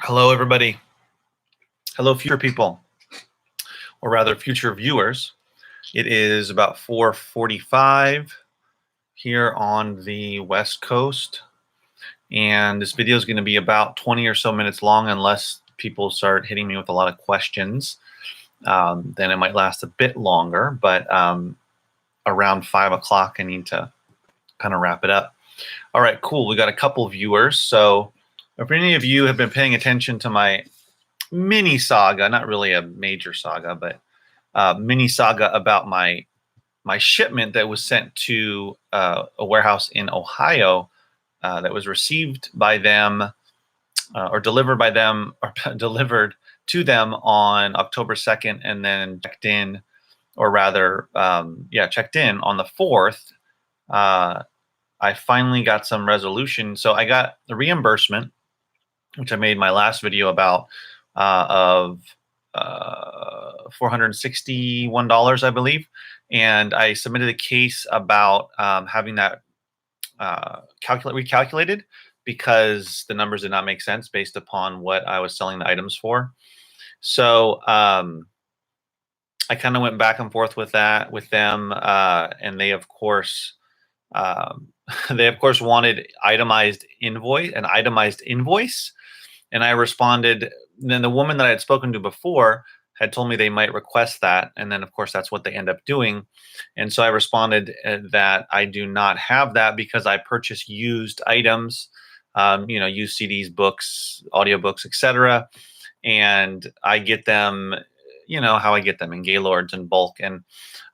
Hello, everybody. Hello, future people, or rather, future viewers. It is about 4:45 here on the West Coast, and this video is going to be about 20 or so minutes long, unless people start hitting me with a lot of questions. Then it might last a bit longer, but around 5 o'clock, I need to kind of wrap it up. All right, cool. We got a couple viewers. So, if any of you have been paying attention to my mini saga, not really a major saga, but mini saga about my shipment that was sent to a warehouse in Ohio that was received by them or delivered by them or delivered to them on October 2nd, and then checked in, or rather, checked in on the 4th. I finally got some resolution. So I got the reimbursement, which I made my last video about, of $461, I believe. And I submitted a case about having that recalculated because the numbers did not make sense based upon what I was selling the items for. So I kind of went back and forth with that with them, and they of course wanted an itemized invoice. And I responded, then the woman that I had spoken to before had told me they might request that. And then, of course, that's what they end up doing. And so I responded that I do not have that because I purchase used items, used CDs, books, audiobooks, etc. And I get them, how I get them in Gaylords in bulk. And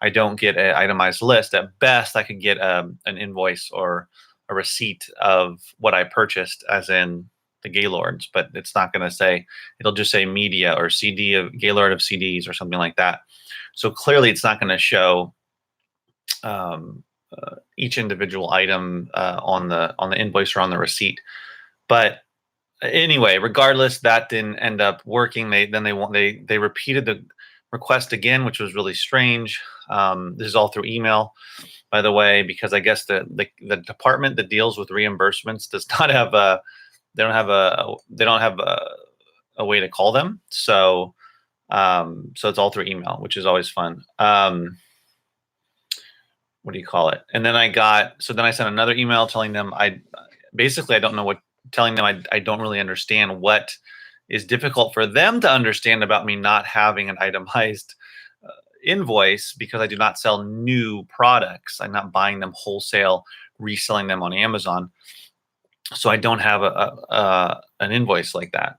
I don't get an itemized list. At best, I could get an invoice or a receipt of what I purchased, as in the Gaylords, but it's not going to say, it'll just say media or CD of Gaylord of CDs or something like that. So clearly it's not going to show each individual item on the invoice or on the receipt. But anyway, regardless, that didn't end up working. They repeated the request again, which was really strange. This is all through email, by the way, because I guess the department that deals with reimbursements does not have a they don't have a way to call them. So so it's all through email, which is always fun. What do you call it? And then I sent another email telling them I don't know what, telling them I don't really understand what is difficult for them to understand about me not having an itemized invoice, because I do not sell new products. I'm not buying them wholesale, reselling them on Amazon. So I don't have an invoice like that.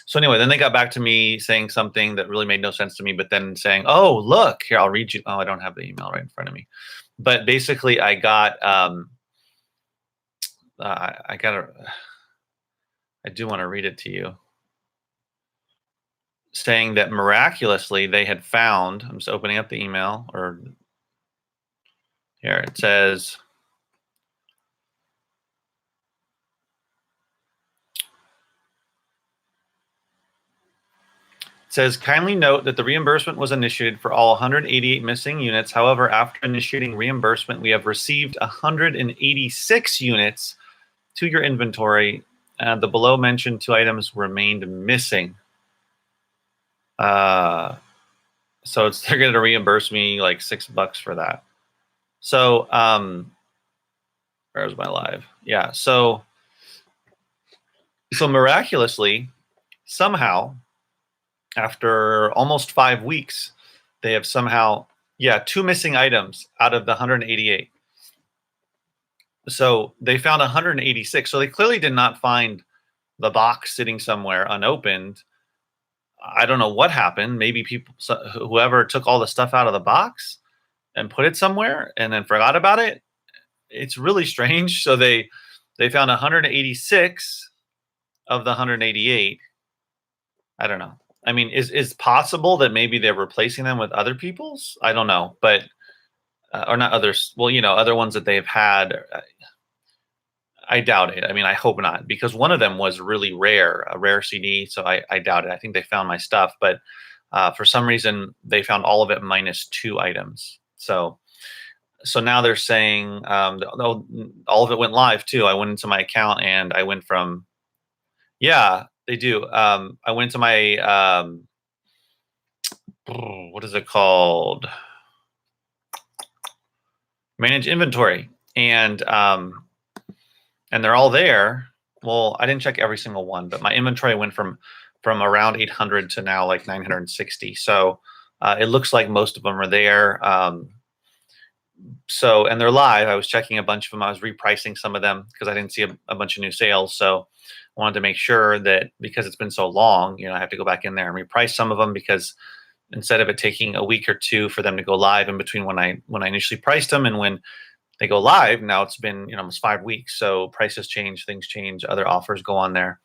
So anyway, then they got back to me saying something that really made no sense to me, but then saying, "Oh, look, here, I'll read you." Oh, I don't have the email right in front of me. But basically, I got, I do want to read it to you, saying that miraculously they had found, I'm just opening up the email, or here it says, kindly note that the reimbursement was initiated for all 188 missing units. However, after initiating reimbursement, we have received 186 units to your inventory. The below mentioned 2 items remained missing. So they're going to reimburse me like $6 for that. So where's my live? Yeah. So miraculously, somehow, after almost 5 weeks, they have somehow, 2 missing items out of the 188. So they found 186. So they clearly did not find the box sitting somewhere unopened. I don't know what happened. Maybe whoever took all the stuff out of the box and put it somewhere and then forgot about it. It's really strange. So they found 186 of the 188. I don't know. I mean, is possible that maybe they're replacing them with other people's? I don't know, but or not others. Well, other ones that they've had. I doubt it. I mean, I hope not, because one of them was really rare, a rare CD. So I doubt it. I think they found my stuff, but for some reason they found all of it minus 2 items. So now they're saying all of it went live too. I went into my account and I went from, They do. I went to my what is it called? Manage inventory, and they're all there. Well, I didn't check every single one, but my inventory went from around 800 to now like 960. So it looks like most of them are there. So, and they're live. I was checking a bunch of them. I was repricing some of them because I didn't see a bunch of new sales. So I wanted to make sure that because it's been so long, I have to go back in there and reprice some of them, because instead of it taking a week or two for them to go live in between when I initially priced them and when they go live, now it's been almost 5 weeks. So prices change, things change, other offers go on there,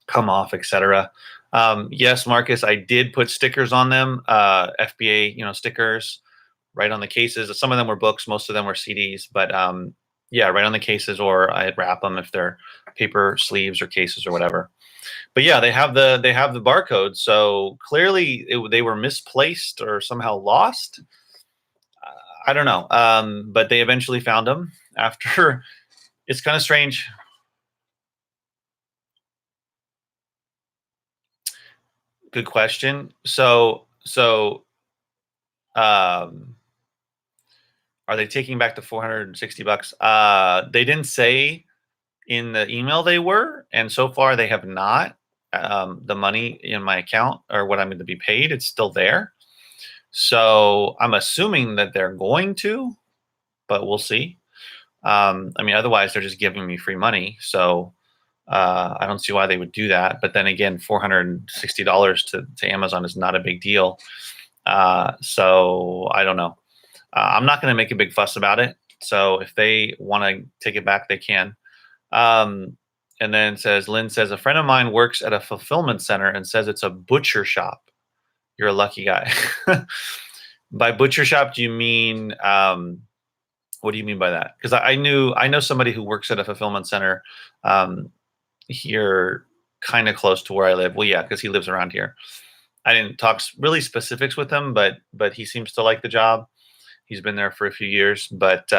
come off, etc. Yes, Marcus, I did put stickers on them, FBA, stickers right on the cases. Some of them were books, most of them were CDs, but yeah, right on the cases, or I'd wrap them if they're paper sleeves or cases or whatever. But yeah, they have the barcode. So clearly they were misplaced or somehow lost. I don't know. But they eventually found them after. It's kind of strange. Good question. So are they taking back the $460? They didn't say in the email they were, and so far they have not. The money in my account, or what I'm going to be paid, it's still there. So I'm assuming that they're going to, but we'll see. I mean, otherwise they're just giving me free money. So I don't see why they would do that. But then again, $460 to Amazon is not a big deal. So I don't know. I'm not going to make a big fuss about it. So if they want to take it back, they can. And then Lynn says, a friend of mine works at a fulfillment center and says it's a butcher shop. You're a lucky guy. By butcher shop, do you mean, what do you mean by that? Because I know somebody who works at a fulfillment center here kind of close to where I live. Well, yeah, because he lives around here. I didn't talk really specifics with him, but he seems to like the job. He's been there for a few years, but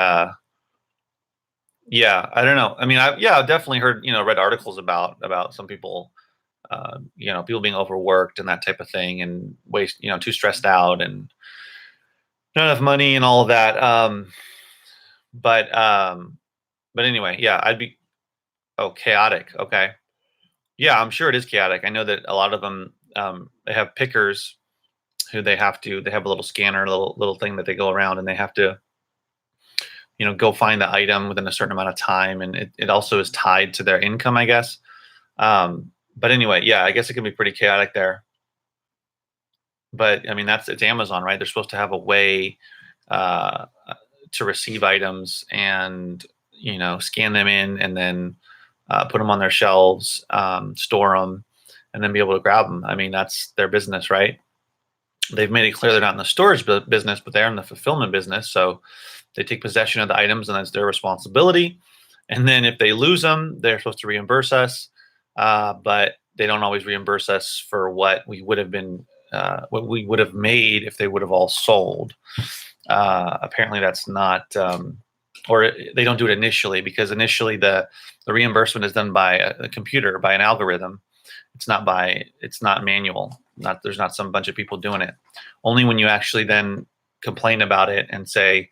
yeah, I don't know. I mean, I've definitely heard, read articles about some people, people being overworked and that type of thing, and too stressed out and not enough money and all of that. But anyway, yeah, I'd be chaotic. Okay. Yeah, I'm sure it is chaotic. I know that a lot of them, they have pickers who they have a little scanner, little thing that they go around, and they have to, go find the item within a certain amount of time. And it also is tied to their income, I guess. But anyway, yeah, I guess it can be pretty chaotic there. But I mean, it's Amazon, right? They're supposed to have a way to receive items and, scan them in, and then put them on their shelves, store them, and then be able to grab them. I mean, that's their business, right? They've made it clear they're not in the storage business, but they're in the fulfillment business. So they take possession of the items, and that's their responsibility. And then if they lose them, they're supposed to reimburse us. But they don't always reimburse us for what we would have been, what we would have made if they would have all sold. Apparently that's not, or they don't do it initially, because initially the reimbursement is done by a computer, by an algorithm. It's not manual. There's not some bunch of people doing it. Only when you actually then complain about it and say,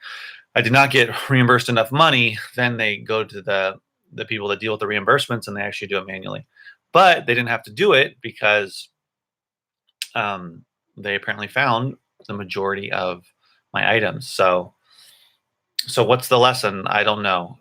I did not get reimbursed enough money, then they go to the people that deal with the reimbursements, and they actually do it manually. But they didn't have to do it because they apparently found the majority of my items. So what's the lesson? I don't know.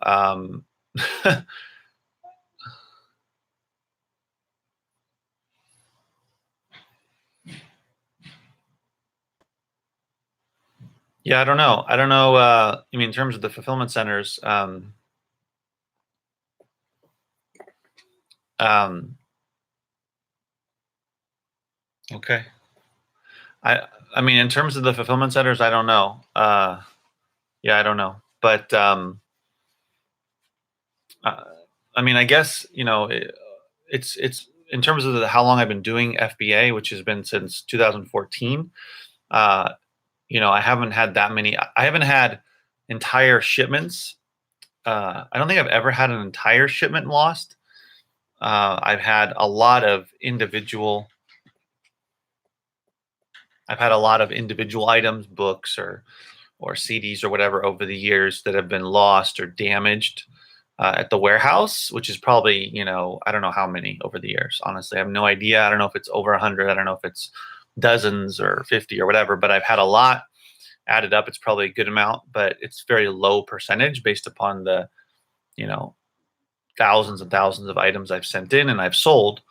Yeah, I don't know. I mean, in terms of the fulfillment centers, okay. I mean, in terms of the fulfillment centers, I don't know. Yeah, I don't know. But I mean, I guess, it's in terms of how long I've been doing FBA, which has been since 2014. I haven't had that many. I haven't had entire shipments. I don't think I've ever had an entire shipment lost. I've had a lot of individual items, books or CDs or whatever over the years that have been lost or damaged at the warehouse, which is probably, I don't know how many over the years. Honestly, I have no idea. I don't know if it's over 100. I don't know if it's dozens or 50 or whatever, but I've had a lot added up. It's probably a good amount, but it's very low percentage based upon the, thousands and thousands of items I've sent in and I've sold.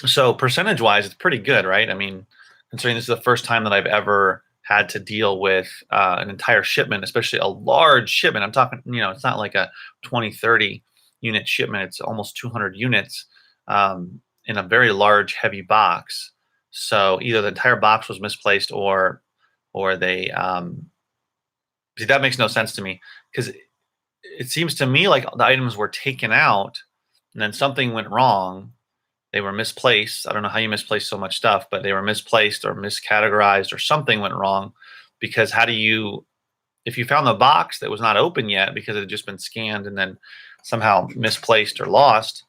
So percentage wise, it's pretty good, right? I mean, considering this is the first time that I've ever had to deal with an entire shipment, especially a large shipment. I'm talking, it's not like a 20, 30 unit shipment. It's almost 200 units in a very large, heavy box. So either the entire box was misplaced or they, see, that makes no sense to me, because it seems to me like the items were taken out and then something went wrong. They were misplaced. I don't know how you misplace so much stuff, but they were misplaced or miscategorized or something went wrong, because if you found the box that was not open yet because it had just been scanned and then somehow misplaced or lost,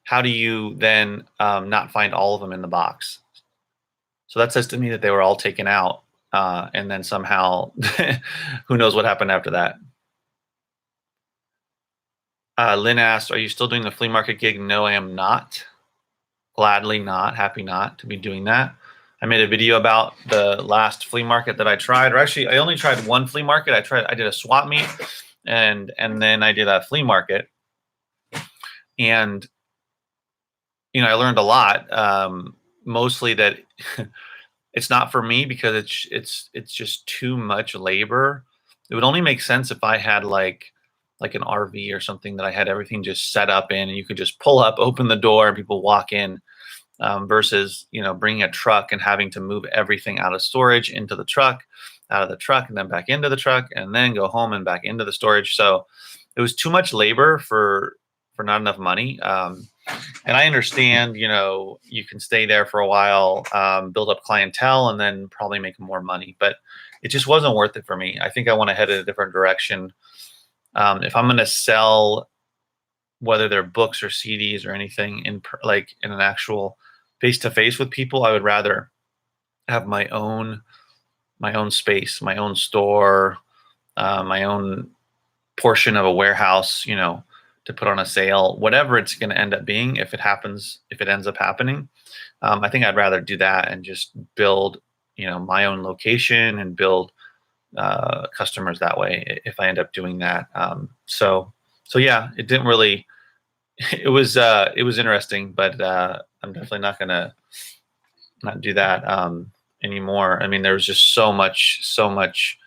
how do you then not find all of them in the box? So that says to me that they were all taken out, and then somehow who knows what happened after that. Lynn asked, are you still doing the flea market gig? No, I am not. Gladly not. Happy not to be doing that. I made a video about the last flea market that I tried, or actually I only tried one flea market. I did a swap meet and then I did a flea market. And, I learned a lot, mostly that it's not for me because it's just too much labor. It would only make sense if I had like an RV or something that I had everything just set up in, and you could just pull up, open the door, and people walk in, versus, bringing a truck and having to move everything out of storage into the truck, out of the truck, and then back into the truck, and then go home and back into the storage. So it was too much labor for not enough money. And I understand, you can stay there for a while, build up clientele, and then probably make more money, but it just wasn't worth it for me. I think I want to head in a different direction. If I'm going to sell, whether they're books or CDs or anything in an actual face-to-face with people, I would rather have my own space, my own store, my own portion of a warehouse, to put on a sale, whatever it's going to end up being. If it ends up happening, I think I'd rather do that and just build, my own location and build customers that way if I end up doing that. So yeah, it didn't really, it was interesting, but I'm definitely not going to not do that anymore. I mean, there was just so much,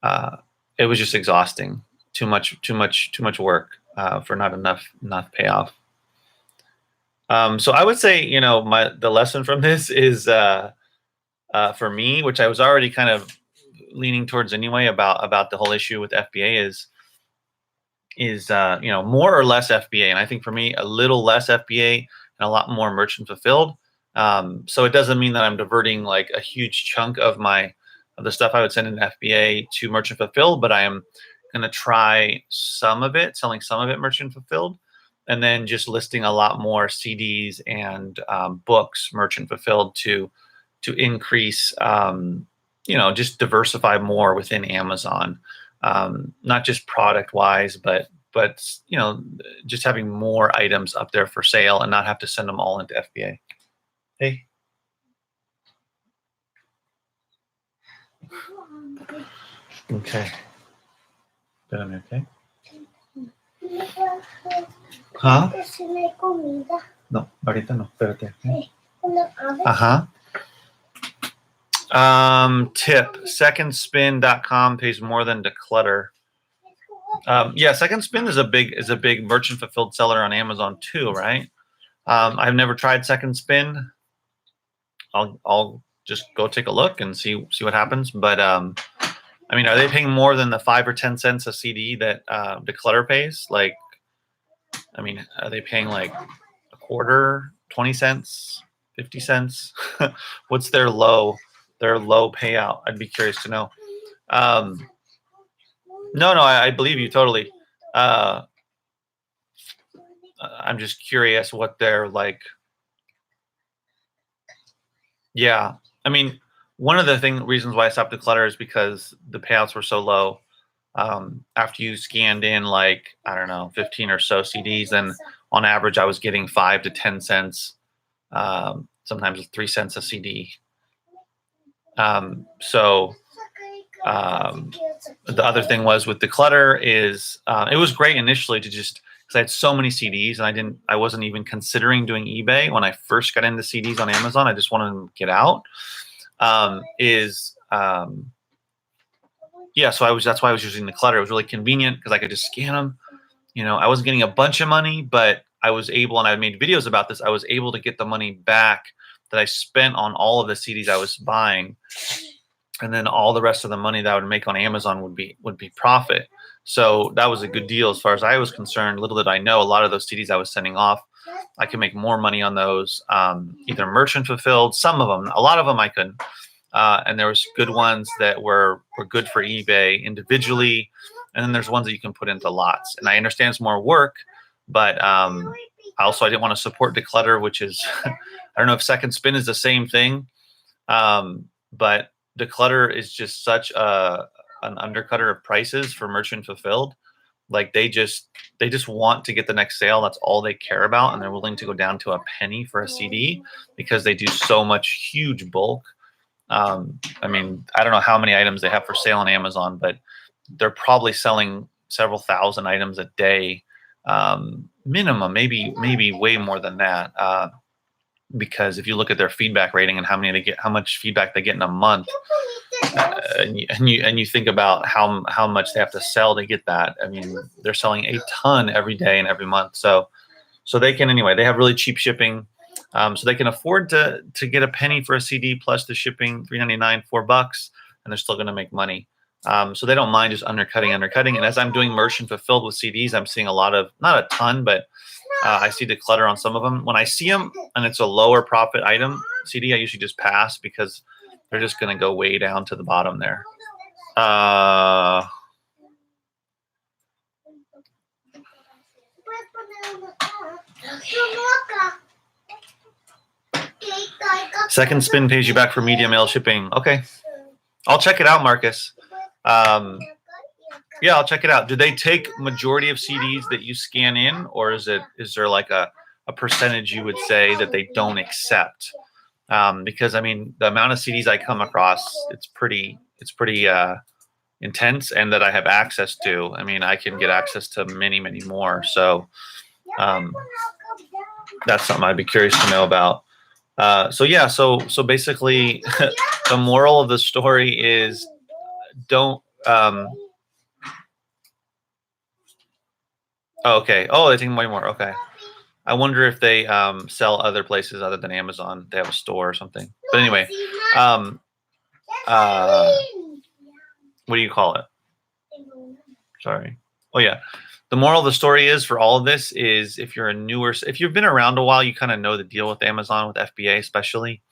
it was just exhausting, too much work for not enough payoff. So I would say, the lesson from this is for me, which I was already kind of leaning towards anyway about the whole issue with FBA is more or less FBA. And I think for me, a little less FBA and a lot more merchant fulfilled. So it doesn't mean that I'm diverting like a huge chunk of the stuff I would send in FBA to merchant fulfilled, but I am going to try some of it, selling some of it merchant fulfilled, and then just listing a lot more CDs and books merchant fulfilled to increase, just diversify more within Amazon, not just product wise, but just having more items up there for sale and not have to send them all into FBA. Hey. Okay. Espérame, okay. ¿Ah? No, ahorita no, espérate. Ajá. Tip, secondspin.com pays more than Declutter. Yeah, Second Spin is a big merchant fulfilled seller on Amazon too, right? I've never tried Second Spin. I'll just go take a look and see what happens. But I mean, are they paying more than the 5 or 10 cents a CD that Declutter pays? Like, I mean, are they paying like a quarter, 20 cents, 50 cents? What's their low payout? I'd be curious to know. No, I believe you totally. Uh, I'm just curious what they're like. Yeah, I mean, one of the reasons why I stopped the clutter is because the payouts were so low. After you scanned in like, I don't know, 15 or so CDs, then on average I was getting 5 to 10 cents, sometimes 3 cents a CD. So um, the other thing was with the clutter is it was great initially to just because I had so many CDs and I wasn't even considering doing eBay when I first got into CDs on Amazon. I just wanted to get out. Yeah, so that's why I was using the clutter. It was really convenient because I could just scan them. I wasn't getting a bunch of money, but I was able, and I made videos about this. I was able to get the money back that I spent on all of the CDs I was buying, and then all the rest of the money that I would make on Amazon would be profit. So that was a good deal as far as I was concerned. Little did I know, a lot of those CDs I was sending off, I could make more money on those, either merchant fulfilled. Some of them, a lot of them I couldn't. And there was good ones that were good for eBay individually, and then there's ones that you can put into lots. And I understand it's more work, but also I didn't want to support declutter, which is I don't know if Second Spin is the same thing, but declutter is just such an undercutter of prices for merchant fulfilled. Like they just want to get the next sale. That's all they care about, and they're willing to go down to a penny for a CD because they do so much huge bulk. I mean, I don't know how many items they have for sale on Amazon, but they're probably selling several thousand items a day, minimum, maybe way more than that. Because if you look at their feedback rating and how much feedback they get in a month, and you think about how much they have to sell to get that. I mean, they're selling a ton every day and every month. So they can, anyway, they have really cheap shipping. So they can afford to get a penny for a CD plus the shipping, $3.99, $4, and they're still going to make money. So they don't mind just undercutting. And as I'm doing merchant fulfilled with CDs, I'm seeing a lot of, not a ton, but I see declutter on some of them. When I see them and it's a lower profit item CD, I usually just pass because they're just going to go way down to the bottom there. Second Spin pays you back for media mail shipping. Okay, I'll check it out, Marcus. Yeah, I'll check it out. Do they take majority of CDs that you scan in, or is there like a percentage you would say that they don't accept? Because I mean, the amount of CDs I come across, it's pretty intense, and that I have access to. I mean, I can get access to many more. So that's something I'd be curious to know about. So yeah, so basically, the moral of the story is don't. Okay. Oh, they take way more. Okay. I wonder if they sell other places other than Amazon. They have a store or something. But anyway, what do you call it? Sorry. Oh yeah. The moral of the story is for all of this is if you've been around a while, you kind of know the deal with Amazon, with FBA especially.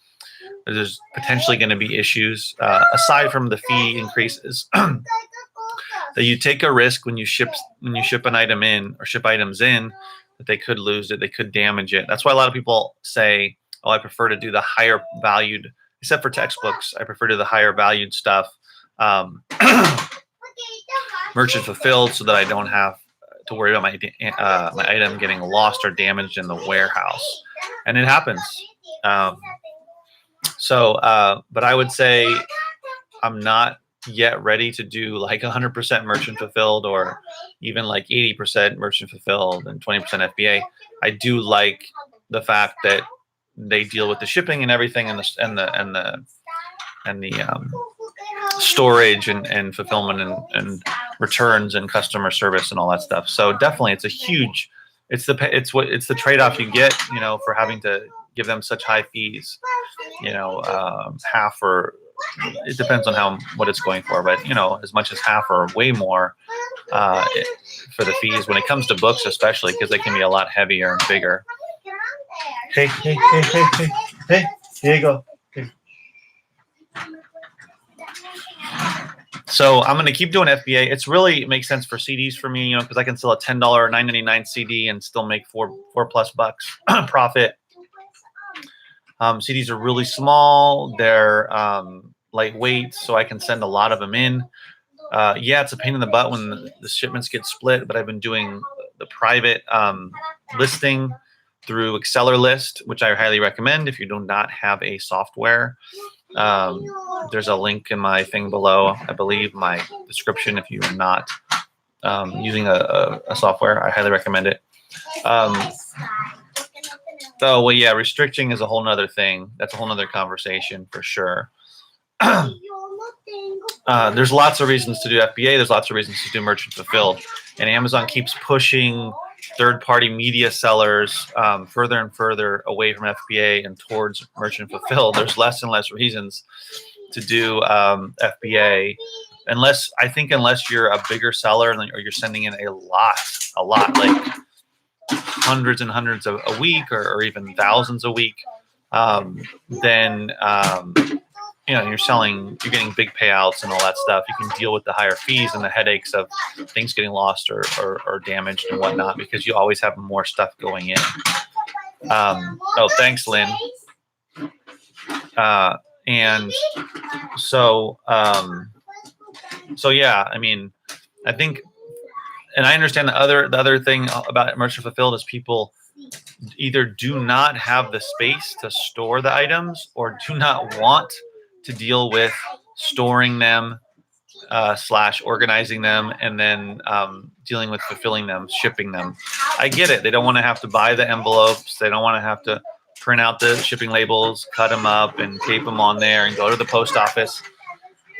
There's potentially going to be issues aside from the fee increases. That you take a risk when you ship an item in or ship items in, that they could lose it, they could damage it. That's why a lot of people say, "Oh, I prefer to do the higher valued, except for textbooks. I prefer to do the higher valued stuff, merchant fulfilled, so that I don't have to worry about my item getting lost or damaged in the warehouse." And it happens. But I would say I'm not yet ready to do like 100% merchant fulfilled or even like 80% merchant fulfilled and 20% FBA. I do like the fact that they deal with the shipping and everything and the storage and fulfillment and returns and customer service and all that stuff. So definitely it's the trade-off you get, for having to give them such high fees, half or it depends on what it's going for, but as much as half or way more for the fees when it comes to books, especially because they can be a lot heavier and bigger. Hey, here you go. Hey. So I'm going to keep doing FBA. It's really, it makes sense for CDs for me, because I can sell a $10 or $9.99 CD and still make four plus bucks profit. CDs are really small. They're lightweight, so I can send a lot of them in. Yeah, it's a pain in the butt when the shipments get split, but I've been doing the private listing through Exceller List, which I highly recommend if you do not have a software. There's a link in my thing below, I believe, my description. If you are not using a software, I highly recommend it. Oh, well, yeah, restricting is a whole nother thing. That's a whole nother conversation for sure. There's lots of reasons to do FBA. There's lots of reasons to do merchant fulfilled. And Amazon keeps pushing third-party media sellers further and further away from FBA and towards merchant fulfilled. There's less and less reasons to do FBA, unless you're a bigger seller or you're sending in a lot, like hundreds and hundreds a week or even thousands a week, then you're getting big payouts and all that stuff. You can deal with the higher fees and the headaches of things getting lost or damaged and whatnot, because you always have more stuff going in. Oh, thanks, Lynn. And so yeah, I mean, I think, and I understand the other thing about merchant fulfilled is people either do not have the space to store the items or do not want to deal with storing them / organizing them and then dealing with fulfilling them, shipping them. I get it. They don't want to have to buy the envelopes. They don't want to have to print out the shipping labels, cut them up and tape them on there and go to the post office.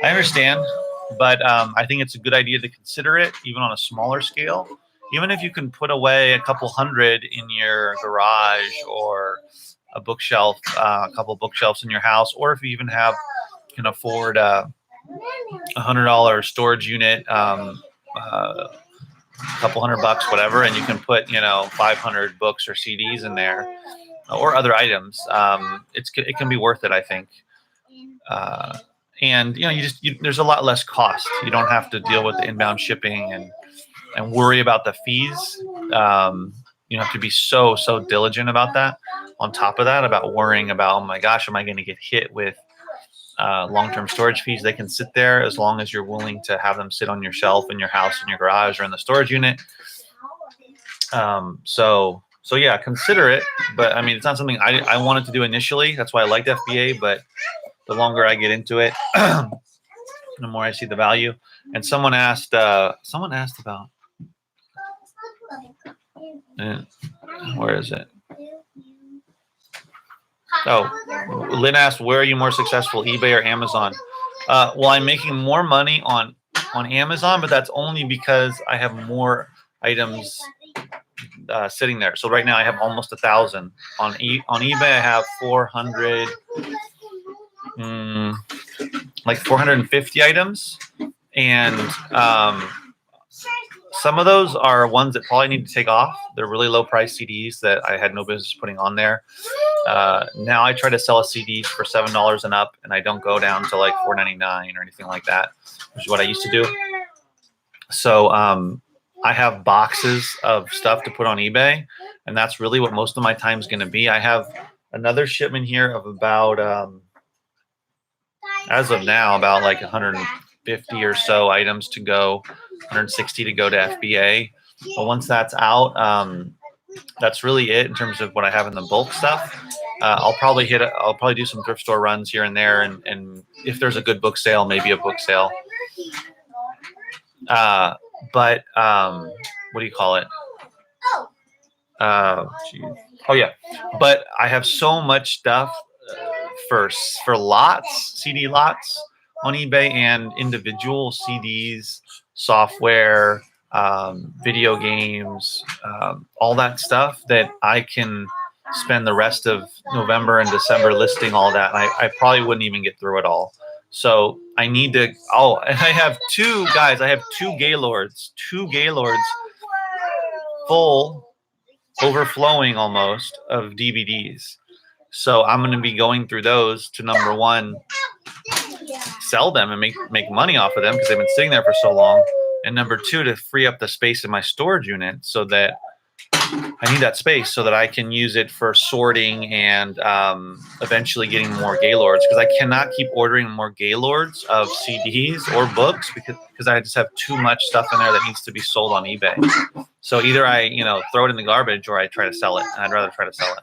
I understand, but I think it's a good idea to consider it, even on a smaller scale. Even if you can put away a couple hundred in your garage or a bookshelf, a couple bookshelves in your house, or if you even can afford a $100 storage unit, a couple $100, whatever, and you can put 500 books or CDs in there or other items. It can be worth it, I think. And there's a lot less cost. You don't have to deal with the inbound shipping and worry about the fees. You don't have to be so diligent about that. On top of that, about worrying about, oh my gosh, am I going to get hit with long-term storage fees? They can sit there as long as you're willing to have them sit on your shelf in your house, in your garage, or in the storage unit. So yeah, consider it. But I mean, it's not something I wanted to do initially. That's why I liked FBA. But the longer I get into it, the more I see the value. And someone asked about, where is it? Oh, Lynn asked, where are you more successful, eBay or Amazon? Well, I'm making more money on Amazon, but that's only because I have more items sitting there. So right now I have almost 1,000. On eBay, I have 400, like 450 items. And some of those are ones that probably need to take off. They're really low price CDs that I had no business putting on there. Now I try to sell a CD for $7 and up, and I don't go down to like $4.99 or anything like that, which is what I used to do. So I have boxes of stuff to put on eBay, and that's really what most of my time is going to be. I have another shipment here of about, as of now, about like 150 or so items to go, 160 to go to FBA. But once that's out, that's really it in terms of what I have in the bulk stuff. I'll probably do some thrift store runs here and there, and if there's a good book sale, maybe a book sale. But what do you call it? Oh yeah. But I have so much stuff for lots, CD lots on eBay, and individual CDs, software, video games, all that stuff, that I can spend the rest of November and December listing all that. And I probably wouldn't even get through it all. So I need to, and I have two Gaylords full, overflowing almost, of DVDs. So I'm going to be going through those to, number one, sell them and make money off of them because they've been sitting there for so long. And number two, to free up the space in my storage unit so that I need that space so that I can use it for sorting and eventually getting more Gaylords, because I cannot keep ordering more Gaylords of CDs or books because I just have too much stuff in there that needs to be sold on eBay. So either I throw it in the garbage or I try to sell it, and I'd rather try to sell it.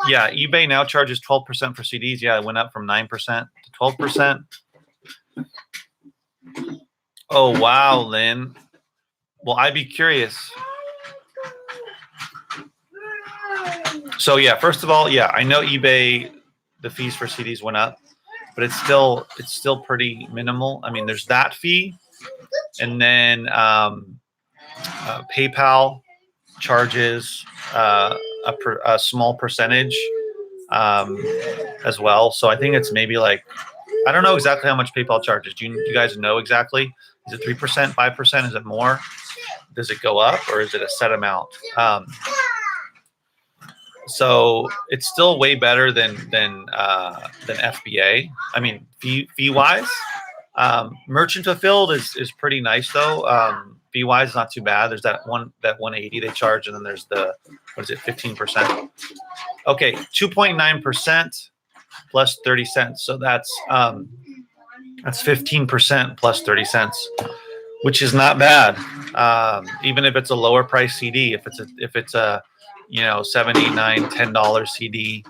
Yeah, eBay now charges 12% for CDs. Yeah, it went up from 9% to 12%. Oh wow, Lynn. Well, I'd be curious. So yeah, first of all, yeah, I know eBay, the fees for CDs went up, but it's still pretty minimal. I mean, there's that fee, and then PayPal charges a small percentage as well. So I think it's maybe like, I don't know exactly how much PayPal charges. Do you guys know exactly? Is it 3%, 5%? Is it more? Does it go up, or is it a set amount? So it's still way better than FBA. I mean, fee wise, merchant fulfilled is pretty nice though. Fee wise, not too bad. There's that 180 they charge, and then there's the 15%. Okay, 2.9% plus 30 cents. So that's 15% plus 30 cents, which is not bad. Even if it's a lower price CD, if it's a $7, $8, $9, $10 CD.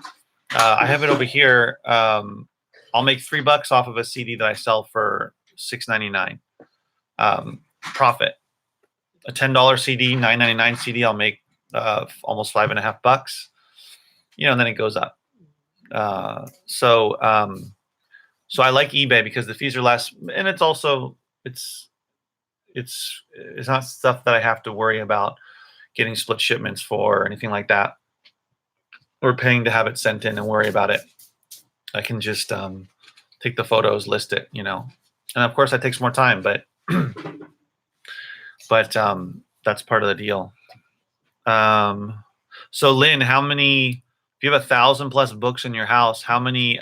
I have it over here. I'll make $3 off of a CD that I sell for $6.99 profit. A $10 CD, $9.99 CD, I'll make almost $5.50. And then it goes up. So I like eBay because the fees are less, and it's also it's not stuff that I have to worry about getting split shipments for or anything like that, or paying to have it sent in and worry about it. I can just take the photos, list it, and of course that takes more time, but that's part of the deal. So Lynn, how many? If you have 1,000+ books in your house, how many?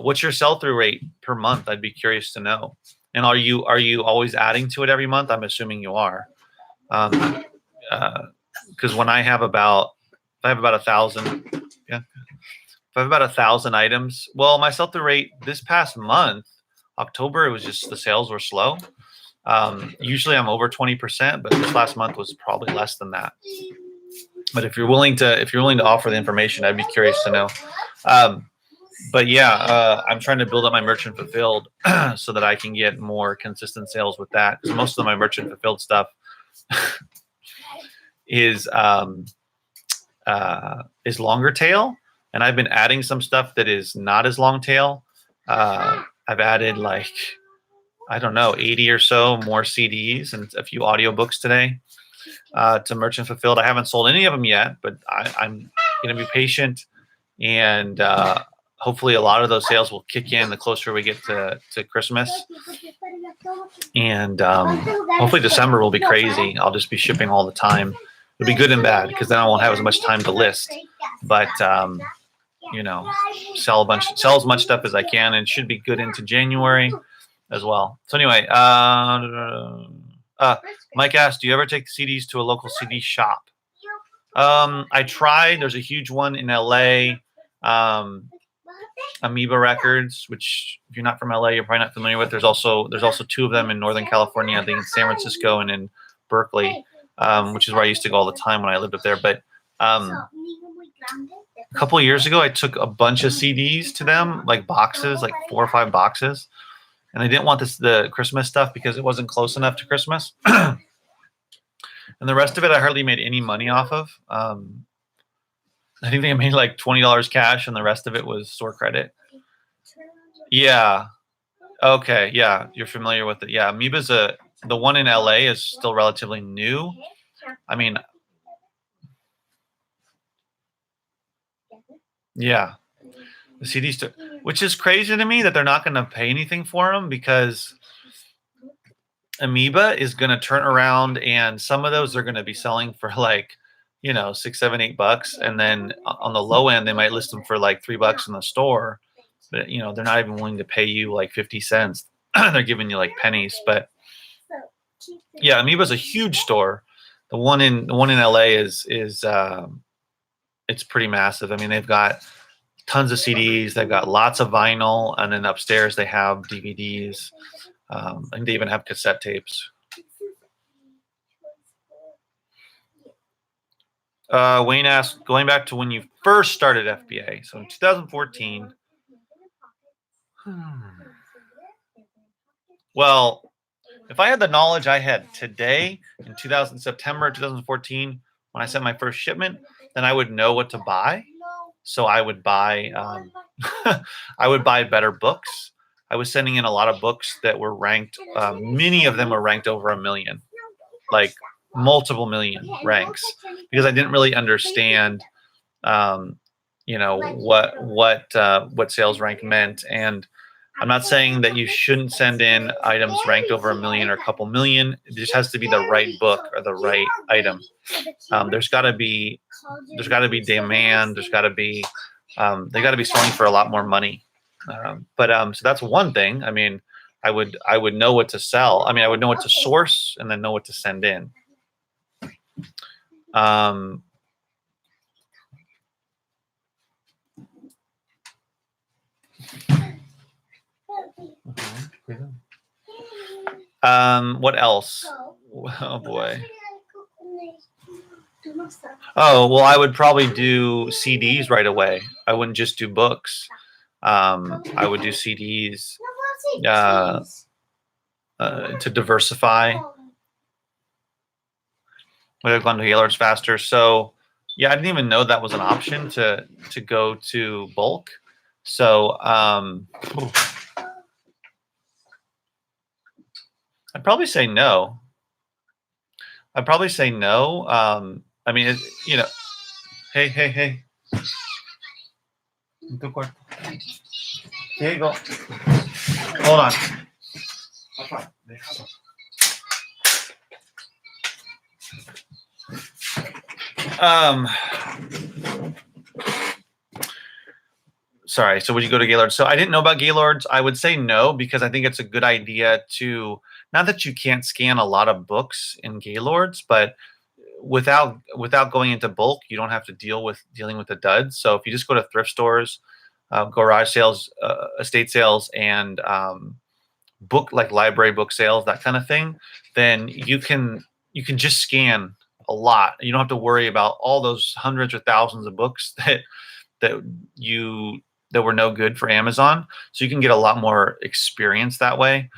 What's your sell-through rate per month? I'd be curious to know. And are you always adding to it every month? I'm assuming you are. Because when I have about 1,000, yeah, if I have about 1,000 items, well, my sell-through rate this past month, October, it was just the sales were slow. Usually I'm over 20%, but this last month was probably less than that. But if you're willing to offer the information, I'd be curious to know. But yeah, I'm trying to build up my merchant fulfilled so that I can get more consistent sales with that. Because most of my merchant fulfilled stuff is longer tail, and I've been adding some stuff that is not as long tail. I've added like, I don't know, 80 or so more CDs and a few audiobooks today to merchant fulfilled. I haven't sold any of them yet, but I'm going to be patient, and hopefully a lot of those sales will kick in the closer we get to Christmas. And hopefully December will be crazy. I'll just be shipping all the time. It'll be good and bad because then I won't have as much time to list. But sell as much stuff as I can, and should be good into January as well. So anyway, Mike asked, do you ever take CDs to a local CD shop? I tried. There's a huge one in LA, Amoeba Records, which if you're not from LA, you're probably not familiar with. There's also two of them in Northern California, I think in San Francisco and in Berkeley, which is where I used to go all the time when I lived up there. But a couple of years ago, I took a bunch of CDs to them, like boxes, like 4 or 5 boxes. And they didn't want the Christmas stuff because it wasn't close enough to Christmas. And the rest of it, I hardly made any money off of. I think they made like $20 cash, and the rest of it was store credit. Yeah. Okay. Yeah. You're familiar with it. Yeah. Amoeba's the one in LA is still relatively new. I mean, yeah. The CDs, which is crazy to me that they're not going to pay anything for them, because Amoeba is going to turn around and some of those are going to be selling for like, $6, $7, $8, and then on the low end they might list them for like $3 in the store, but they're not even willing to pay you like 50 cents. They're giving you like pennies. But yeah, Amoeba's a huge store. The one in LA is it's pretty massive. I mean, they've got tons of CDs, they've got lots of vinyl, and then upstairs they have DVDs. And they even have cassette tapes. Wayne asked, going back to when you first started FBA, so in 2014. Well, if I had the knowledge I had today in September 2014, when I sent my first shipment, then I would know what to buy. So I would buy I would buy better books. I was sending in a lot of books that were ranked. Many of them were ranked over 1 million, like multiple million ranks, because I didn't really understand, what sales rank meant. And I'm not saying that you shouldn't send in items ranked over 1 million or a couple million. It just has to be the right book or the right item. There's got to be demand. There's got to be they got to be selling for a lot more money. So that's one thing. I mean, I would know what to sell. I mean, I would know what to source and then know what to send in. What else? Oh boy. Oh, well, I would probably do CDs right away. I wouldn't just do books. I would do CDs to diversify. Would have gone to Gaylord's faster. So yeah, I didn't even know that was an option to go to bulk. So I'd probably say no. I mean, hey. Here you go. Hold on. Sorry. So would you go to Gaylord? So I didn't know about Gaylords. I would say no, because I think it's a good idea to, not that you can't scan a lot of books in Gaylords, but without going into bulk, you don't have to dealing with the duds. So if you just go to thrift stores, garage sales, estate sales, and book, like library book sales, that kind of thing, then you can just scan a lot. You don't have to worry about all those hundreds or thousands of books that were no good for Amazon. So you can get a lot more experience that way.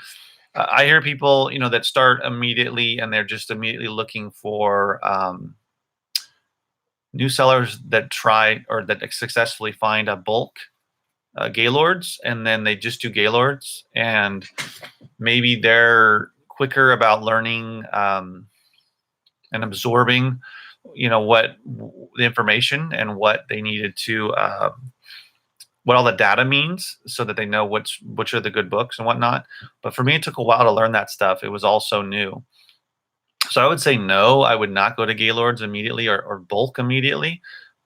I hear people, that start immediately and they're just immediately looking for new sellers that try or that successfully find a bulk Gaylords, and then they just do Gaylords, and maybe they're quicker about learning and absorbing, what the information and what they needed to, what all the data means, so that they know which are the good books and whatnot. But for me, it took a while to learn that stuff. It was all so new. So I would say no, I would not go to Gaylords immediately or bulk immediately.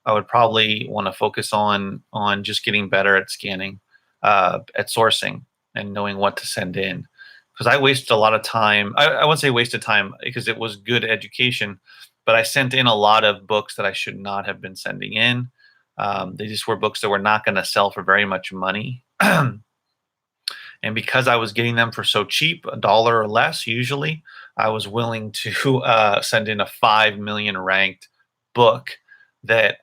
I would probably want to focus on just getting better at scanning, at sourcing, and knowing what to send in. Because I wasted a lot of time. I wouldn't say wasted time, because it was good education, but I sent in a lot of books that I should not have been sending in. They just were books that were not going to sell for very much money. And because I was getting them for so cheap, $1 or less usually, I was willing to send in a 5 million ranked book that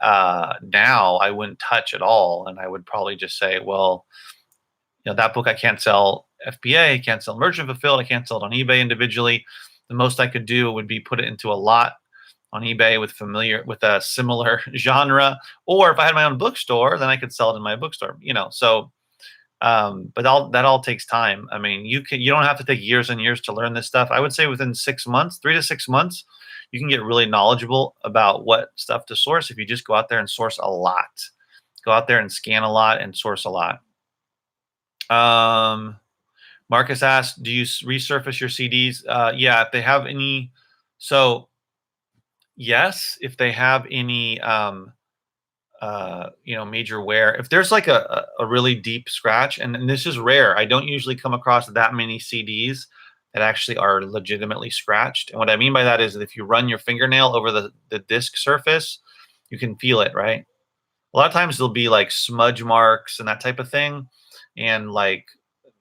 now I wouldn't touch at all. And I would probably just say, well, that book I can't sell FBA, I can't sell merchant fulfilled, I can't sell it on eBay individually. The most I could do would be put it into a lot on eBay with a similar genre. Or if I had my own bookstore, then I could sell it in my bookstore, so but that all takes time. I mean, you don't have to take years and years to learn this stuff. I would say within 6 months, 3 to 6 months, you can get really knowledgeable about what stuff to source if you just go out there and source a lot. Go out there and scan a lot and source a lot. Marcus asked, do you resurface your CDs? Yeah, if they have any. So yes, if they have any major wear. If there's like a really deep scratch, and this is rare, I don't usually come across that many CDs that actually are legitimately scratched. And what I mean by that is that if you run your fingernail over the disc surface, you can feel it, right? A lot of times there'll be like smudge marks and that type of thing, and like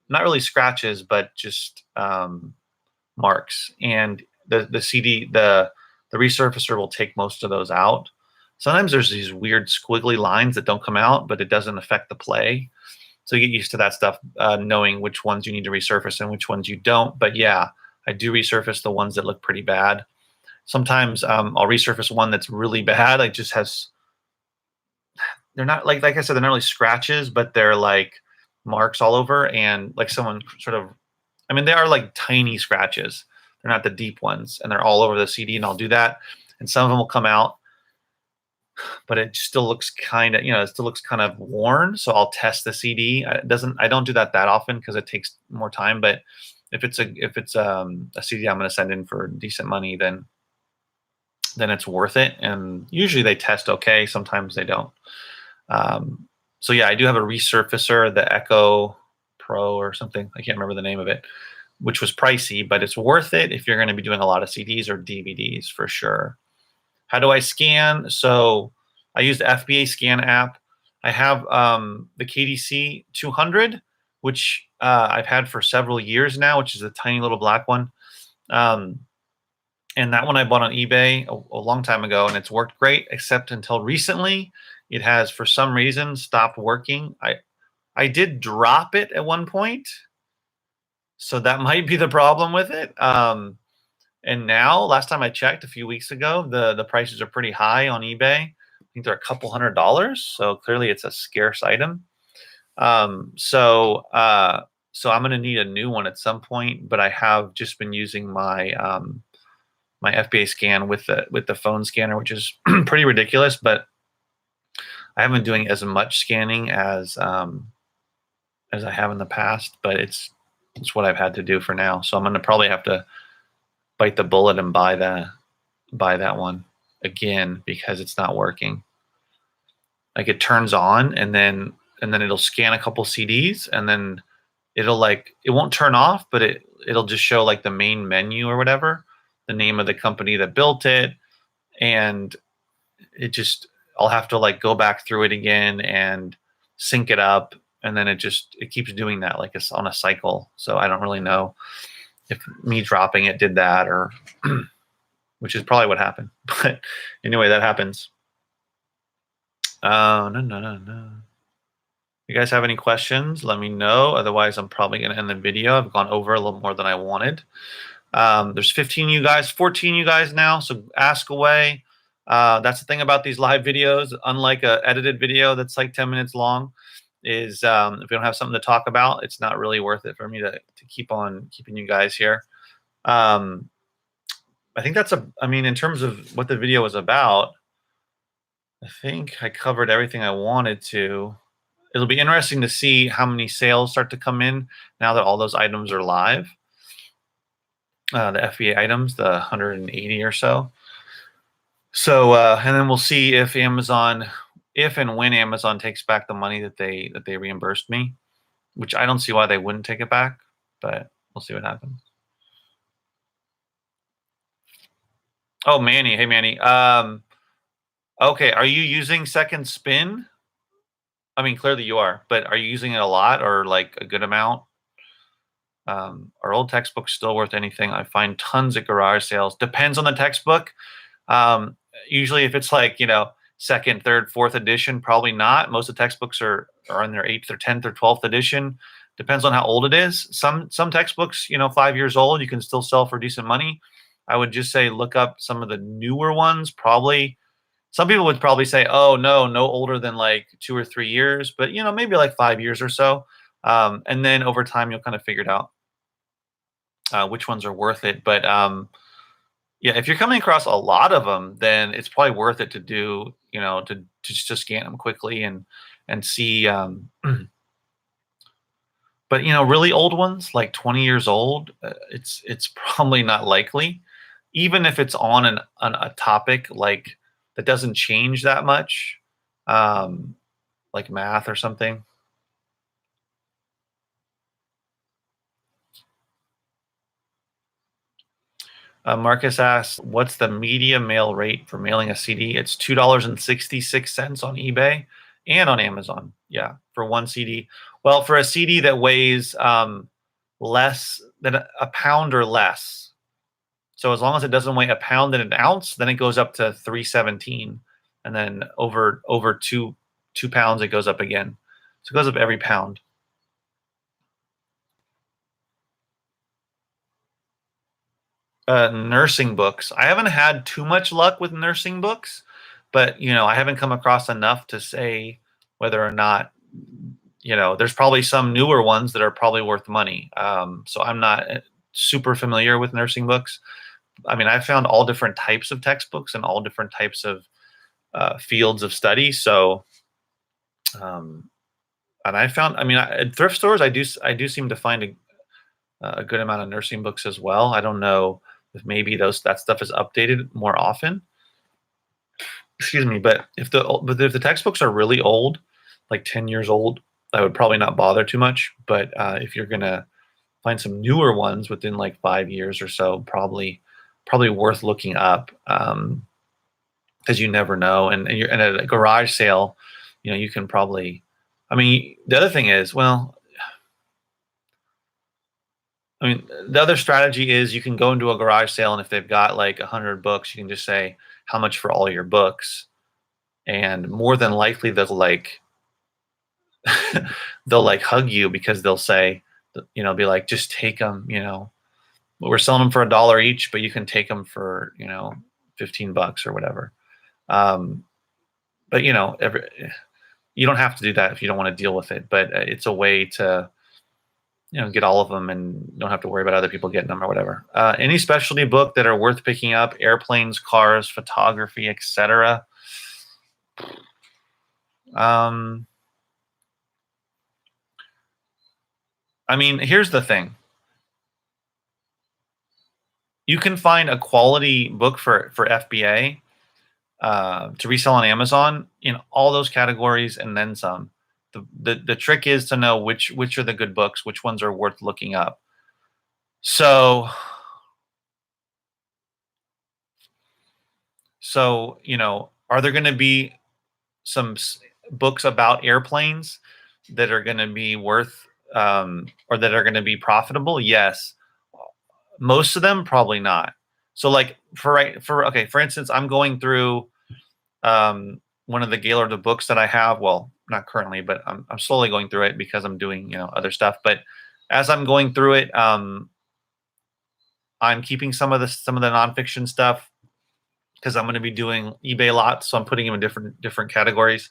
not really scratches, but just marks. And the CD, the resurfacer will take most of those out. Sometimes there's these weird squiggly lines that don't come out, but it doesn't affect the play. So you get used to that stuff, knowing which ones you need to resurface and which ones you don't. But yeah, I do resurface the ones that look pretty bad. Sometimes I'll resurface one that's really bad. Like just has, they're not like I said, they're not really scratches, but they're like marks all over, and like someone sort of, I mean, they are like tiny scratches. They're not the deep ones, and they're all over the CD, and I'll do that. And some of them will come out, but it still looks kind of, it still looks kind of worn. So I'll test the CD. I don't do that often because it takes more time. But if it's a CD I'm going to send in for decent money, then it's worth it. And usually they test okay. Sometimes they don't. So yeah, I do have a resurfacer, the Echo Pro or something. I can't remember the name of it, which was pricey, but it's worth it if you're going to be doing a lot of CDs or DVDs for sure. How do I scan? So I use the FBA scan app. I have the KDC 200, which I've had for several years now, which is a tiny little black one. And that one I bought on eBay a long time ago, and it's worked great, except until recently. It has, for some reason, stopped working. I did drop it at one point, so that might be the problem with it. And now, last time I checked a few weeks ago, the prices are pretty high on eBay. I think they're a couple $100s. So clearly it's a scarce item. So I'm going to need a new one at some point, but I have just been using my my FBA scan with the phone scanner, which is pretty ridiculous, but I haven't been doing as much scanning as I have in the past, but it's what I've had to do for now. So I'm going to probably have to bite the bullet and buy that one again because it's not working. Like it turns on and then it'll scan a couple CDs and then it won't turn off, but it'll just show like the main menu or whatever, the name of the company that built it, and I'll have to like go back through it again and sync it up, and then it keeps doing that like it's on a cycle. So I don't really know if me dropping it did that, or which is probably what happened. But anyway, that happens. No. You guys have any questions? Let me know. Otherwise, I'm probably going to end the video. I've gone over a little more than I wanted. There's 15 you guys, 14 you guys now, so ask away. That's the thing about these live videos, unlike a edited video that's like 10 minutes long, is if we don't have something to talk about, it's not really worth it for me to keep on keeping you guys here. I think in terms of what the video was about, I think I covered everything I wanted to. It'll be interesting to see how many sales start to come in now that all those items are live. The FBA items, the 180 or so. So, and then we'll see if and when Amazon takes back the money that they reimbursed me, which I don't see why they wouldn't take it back, but we'll see what happens. Oh, Manny. Hey, Manny. Okay, are you using Second Spin? I mean, clearly you are, but are you using it a lot or like a good amount? Are old textbooks still worth anything? I find tons at garage sales. Depends on the textbook. Usually if it's like, second, third, fourth edition, probably not. Most of the textbooks are in their 8th or 10th or 12th edition. Depends on how old it is. Some textbooks, 5 years old, you can still sell for decent money. I would just say look up some of the newer ones. Probably some people would probably say, oh, no older than like 2 or 3 years, but maybe like 5 years or so. And then over time you'll kind of figure it out which ones are worth it. But yeah, if you're coming across a lot of them, then it's probably worth it to do, to just scan them quickly and see. But really old ones, like 20 years old, it's probably not likely, even if it's on a topic like that doesn't change that much. like math or something. Marcus asks, what's the media mail rate for mailing a CD? It's $2.66 on eBay and on Amazon. Yeah, for one CD. Well, for a CD that weighs less than a pound or less. So as long as it doesn't weigh a pound and an ounce, then it goes up to $3.17, and then over 2 pounds, it goes up again. So it goes up every pound. Nursing books. I haven't had too much luck with nursing books, but I haven't come across enough to say whether or not, there's probably some newer ones that are probably worth money. So I'm not super familiar with nursing books. I mean, I found all different types of textbooks and all different types of fields of study. So, and I found, I mean, at thrift stores, I do seem to find a good amount of nursing books as well. I don't know if maybe that stuff is updated more often. Excuse me, but if the textbooks are really old, like 10 years old, I would probably not bother too much. But if you're gonna find some newer ones within like 5 years or so, probably worth looking up, because you never know. And at a garage sale, you can probably. I mean, the other thing is, well, I mean, the other strategy is you can go into a garage sale, and if they've got like 100 books, you can just say how much for all your books, and more than likely they'll like they'll like hug you, because they'll say, be like, just take them. We're selling them for $1 each, but you can take them for $15 or whatever. But you don't have to do that if you don't want to deal with it. But it's a way to get all of them and don't have to worry about other people getting them or whatever. Any specialty book that are worth picking up: airplanes, cars, photography, etc. I mean, here's the thing. You can find a quality book for FBA to resell on Amazon in all those categories and then some. The trick is to know which are the good books, which ones are worth looking up. So are there going to be some books about airplanes that are going to be worth or that are going to be profitable? Yes. Most of them probably not. So like for instance, I'm going through one of the Gaylord of books that I have. Well, not currently, but I'm slowly going through it because I'm doing other stuff. But as I'm going through it, I'm keeping some of the nonfiction stuff because I'm going to be doing eBay lots, so I'm putting them in different categories,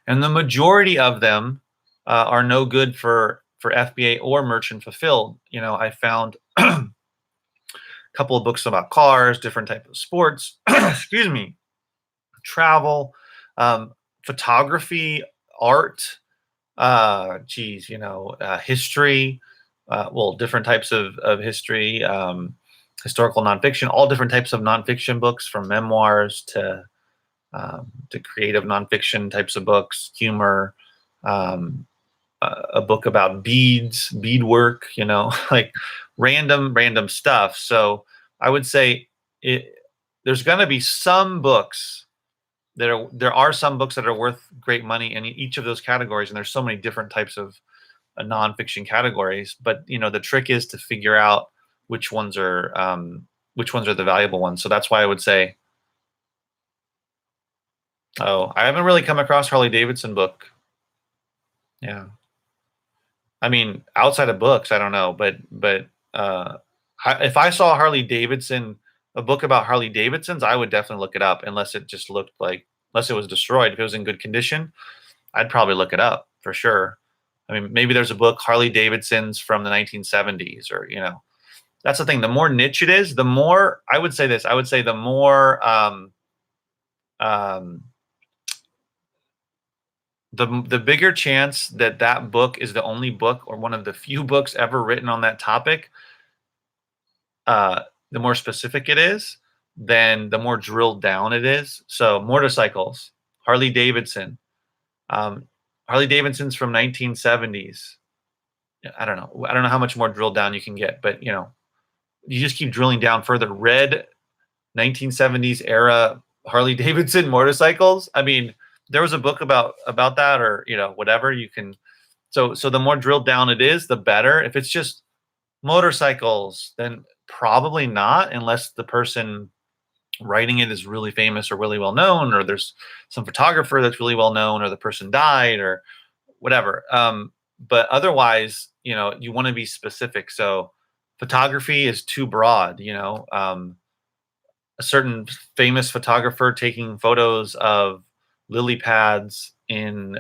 and the majority of them are no good for FBA or merchant fulfilled. I found a couple of books about cars, different types of sports, excuse me, travel, photography, art, history, different types of history, historical nonfiction, all different types of nonfiction books, from memoirs to creative nonfiction types of books, humor, a book about beadwork, like random stuff. So I would say there's going to be some books there are some books that are worth great money in each of those categories, and there's so many different types of nonfiction categories. But the trick is to figure out which ones are the valuable ones. So that's why I would say, I haven't really come across Harley Davidson book. Yeah, I mean, outside of books, I don't know, but if I saw a book about Harley Davidsons, I would definitely look it up, unless it just looked like, unless it was destroyed. If it was in good condition, I'd probably look it up for sure. I mean, maybe there's a book, Harley Davidsons from the 1970s, or that's the thing. The more niche it is, the more, I would say the more the bigger chance that book is the only book or one of the few books ever written on that topic. The more specific it is, then the more drilled down it is. So motorcycles, Harley Davidson, Harley Davidson's from 1970s. I don't know. I don't know how much more drilled down you can get, but you know, you just keep drilling down further. Red 1970s era Harley Davidson motorcycles. I mean, there was a book about that, or you know, whatever you can. So the more drilled down it is, the better. If it's just motorcycles, then probably not, unless the person writing it is really famous or really well known, or there's some photographer that's really well known, or the person died, or whatever. But otherwise, you know, you want to be specific. So photography is too broad. You know, a certain famous photographer taking photos of lily pads in,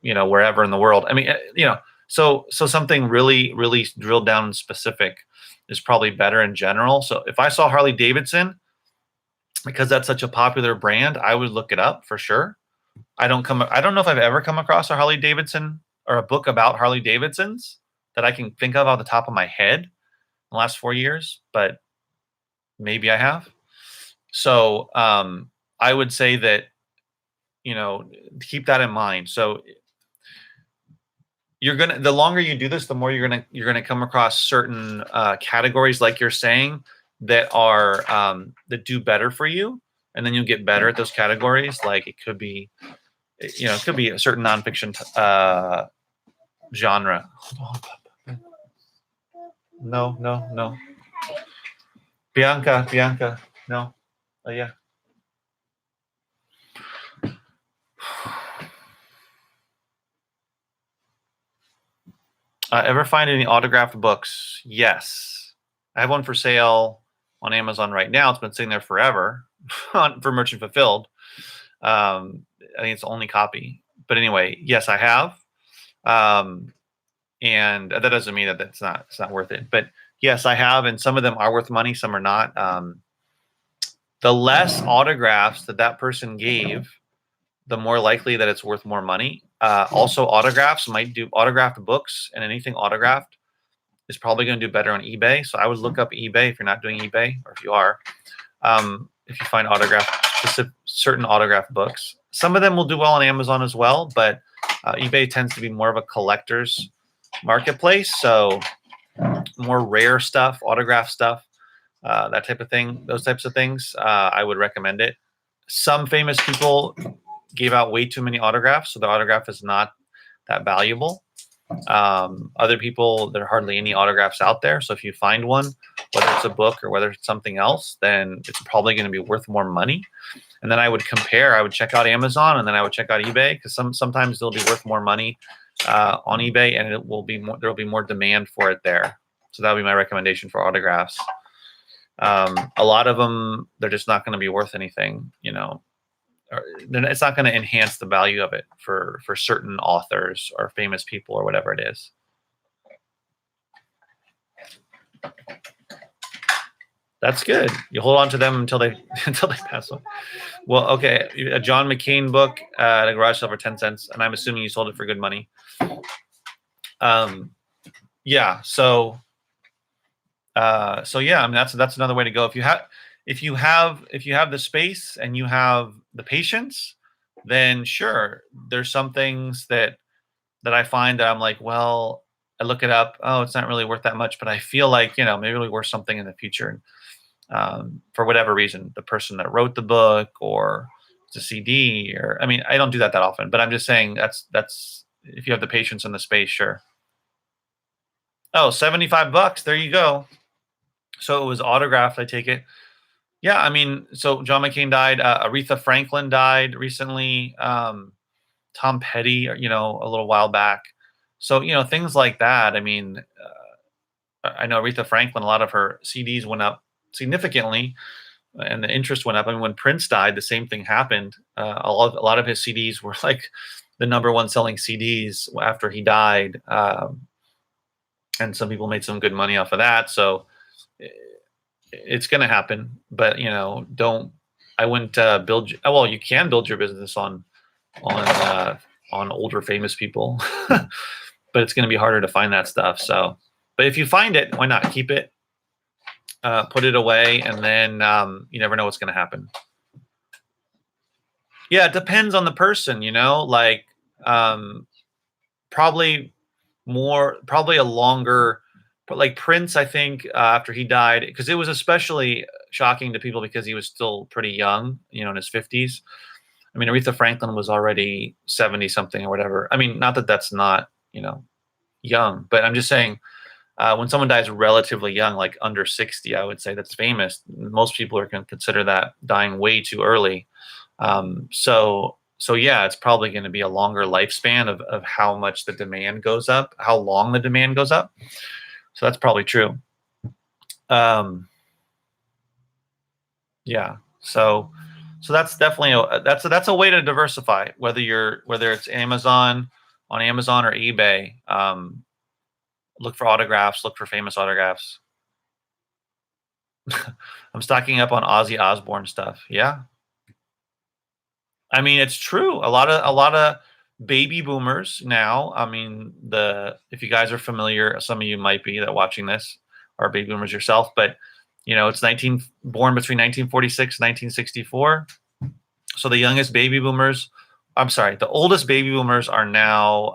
you know, wherever in the world. I mean, you know, so something really drilled down and specific is probably better in general. So if I saw Harley Davidson, because that's such a popular brand, I would look it up for sure. I don't know if I've ever come across a Harley Davidson or a book about Harley Davidsons that I can think of off the top of my head in the last 4 years, but maybe I have. So I would say that, you know, keep that in mind. So the longer you do this, the more you're gonna come across certain categories, like you're saying, that are that do better for you, and then you'll get better at those categories. Like it could be, you know, it could be a certain nonfiction genre. No. Bianca, no. Oh yeah. Ever find any autographed books? Yes. I have one for sale on Amazon right now. It's been sitting there forever for Merchant Fulfilled. I think it's the only copy. But anyway, yes, I have. And that doesn't mean that it's not worth it. But yes, I have, and some of them are worth money, some are not. The less autographs that person gave, the more likely that it's worth more money. Also, autographs might do autographed books, and anything autographed is probably going to do better on eBay. So I would look up eBay if you're not doing eBay, or if you are. If you find certain autographed books, some of them will do well on Amazon as well, but eBay tends to be more of a collector's marketplace. So more rare stuff, autographed stuff, that type of thing, those types of things, I would recommend it. Some famous people gave out way too many autographs, so the autograph is not that valuable. Other people, there are hardly any autographs out there. So if you find one, whether it's a book or whether it's something else, then it's probably going to be worth more money. And then I would compare. I would check out Amazon, and then I would check out eBay, because sometimes they'll be worth more money on eBay, and it will be more. There will be more demand for it there. So that would be my recommendation for autographs. A lot of them, they're just not going to be worth anything. You know, it's not going to enhance the value of it for certain authors or famous people or whatever it is. That's good. You hold on to them until they pass away. Well, okay, a John McCain book at a garage sale for 10 cents, and I'm assuming you sold it for good money. Yeah. So yeah, I mean that's another way to go. If you have the space and you have the patience, then sure, there's some things that I find that I'm like, well, I look it up. Oh, it's not really worth that much, but I feel like, you know, maybe it'll be worth something in the future. For whatever reason, the person that wrote the book, or it's a CD, or I mean, I don't do that often, but I'm just saying that's if you have the patience and the space, sure. Oh, $75. There you go. So it was autographed, I take it. Yeah, I mean, so John McCain died. Aretha Franklin died recently. Tom Petty, you know, a little while back. So, you know, things like that. I mean, I know Aretha Franklin, a lot of her CDs went up significantly, and the interest went up. I mean, when Prince died, the same thing happened. A lot of his CDs were like the #1 selling CDs after he died. And some people made some good money off of that. So it's going to happen, but you know, I wouldn't build. Well, you can build your business on older famous people, but it's going to be harder to find that stuff. So, but if you find it, why not keep it, put it away, and then you never know what's going to happen. Yeah, it depends on the person, you know, like um, probably probably a longer, but like Prince, I think after he died, because it was especially shocking to people because he was still pretty young, you know, in his 50s. I mean, Aretha Franklin was already 70 something or whatever. I mean, not that that's not, you know, young, but I'm just saying when someone dies relatively young, like under 60, I would say that's famous. Most people are going to consider that dying way too early. So yeah, it's probably going to be a longer lifespan of how much the demand goes up, how long the demand goes up. So that's probably true. Um, yeah. So that's definitely that's a way to diversify. Whether it's Amazon on Amazon or eBay. Look for autographs. Look for famous autographs. I'm stocking up on Ozzy Osbourne stuff. Yeah. I mean, it's true. A lot of baby boomers now. I mean, the if you guys are familiar, some of you might be that watching this are baby boomers yourself, but you know, it's 19 born between 1946 and 1964. So the youngest baby boomers, I'm sorry, the oldest baby boomers are now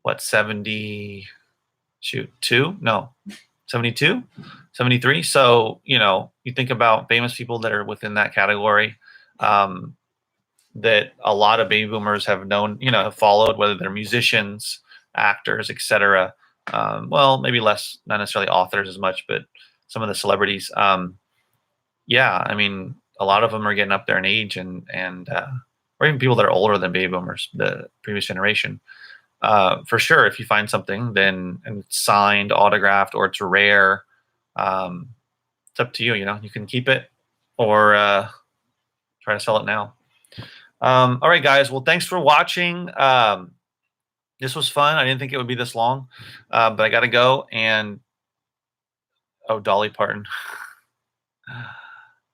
what 70 shoot, 2? No. 72? 73? So, you know, you think about famous people that are within that category. Um, that a lot of baby boomers have known, you know, have followed, whether they're musicians, actors, etc. Well, maybe less, not necessarily authors as much, but some of the celebrities. Yeah, I mean, a lot of them are getting up there in age, and or even people that are older than baby boomers, the previous generation. For sure, if you find something, then and it's signed, autographed, or it's rare, um, it's up to you. You know, you can keep it or try to sell it now. All right, guys. Well, thanks for watching. This was fun. I didn't think it would be this long, but I got to go. And oh, Dolly Parton.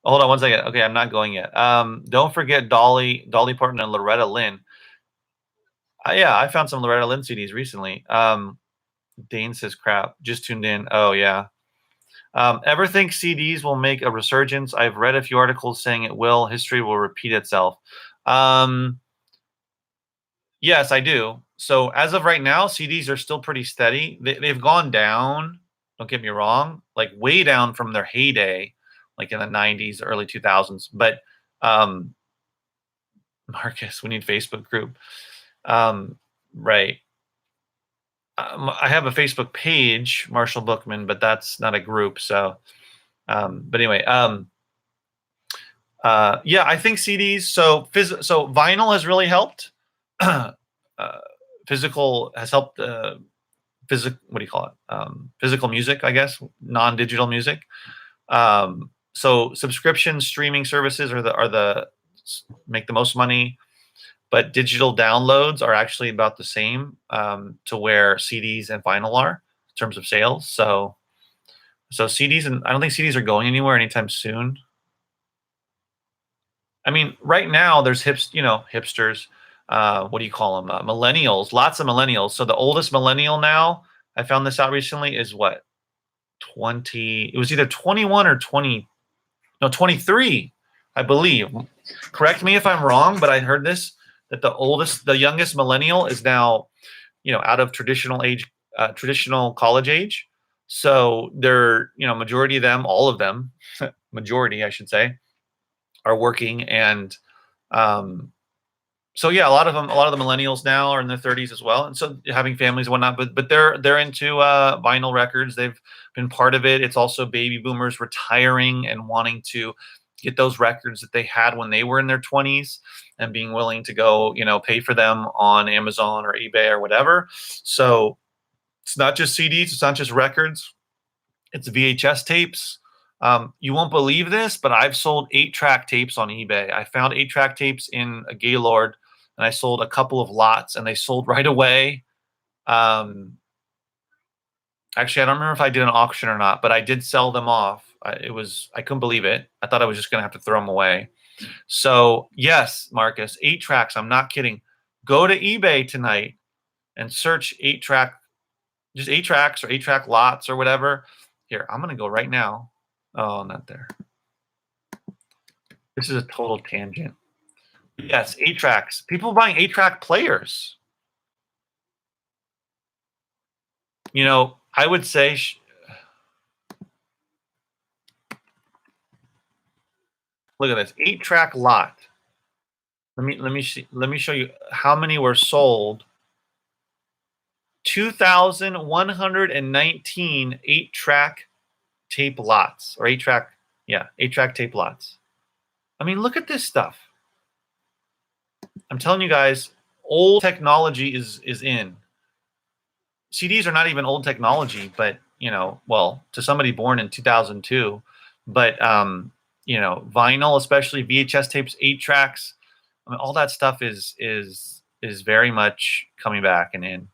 Hold on one second. Okay, I'm not going yet. Don't forget Dolly Parton and Loretta Lynn. Yeah, I found some Loretta Lynn CDs recently. Dane says crap. Just tuned in. Oh yeah. Ever think CDs will make a resurgence? I've read a few articles saying it will. History will repeat itself. Um, Yes, I do. So as of right now, CDs are still pretty steady. They've gone down. Don't get me wrong, like way down from their heyday, like in the '90s, early 2000s. But um, Marcus, we need Facebook group. Um, right. I have a Facebook page, Marshall Bookman, but that's not a group. So, but anyway, yeah, I think CDs. So vinyl has really helped. uh, Physical has helped. What do you call it? Physical music, I guess, non-digital music. So subscription streaming services are the make the most money, but digital downloads are actually about the same to where CDs and vinyl are in terms of sales. So CDs, and I don't think CDs are going anywhere anytime soon. I mean, right now there's hipsters. What do you call them? Millennials. Lots of millennials. So the oldest millennial now, I found this out recently, is what 20. It was either 21 or 20. No, 23, I believe. Correct me if I'm wrong, but I heard this that the youngest millennial is now, you know, out of traditional college age. So they're, you know, majority of them, all of them, majority, I should say, are working. And um, so yeah, a lot of the millennials now are in their 30s as well, and so having families and whatnot. But they're into vinyl records. They've been part of it. It's also baby boomers retiring and wanting to get those records that they had when they were in their 20s and being willing to go, you know, pay for them on Amazon or eBay or whatever. So it's not just CDs. It's not just records. It's VHS tapes. You won't believe this, but I've sold 8-track tapes on eBay. I found 8-track tapes in a Gaylord, and I sold a couple of lots, and they sold right away. Actually, I don't remember if I did an auction or not, but I did sell them off. I couldn't believe it. I thought I was just going to have to throw them away. So yes, Marcus, 8-tracks. I'm not kidding. Go to eBay tonight and search 8-track, just 8-tracks or 8-track lots or whatever. Here, I'm going to go right now. Oh, not there. This is a total tangent. Yes, 8-tracks. People buying 8-track players. You know, I would say look at this 8-track lot. Let me show you how many were sold. 2,119 8-track tape lots or 8-track, yeah, 8-track tape lots. I mean, look at this stuff. I'm telling you guys, old technology is in. CDs are not even old technology, but you know, well, to somebody born in 2002, but you know, vinyl, especially VHS tapes, 8-tracks, I mean, all that stuff is very much coming back and in.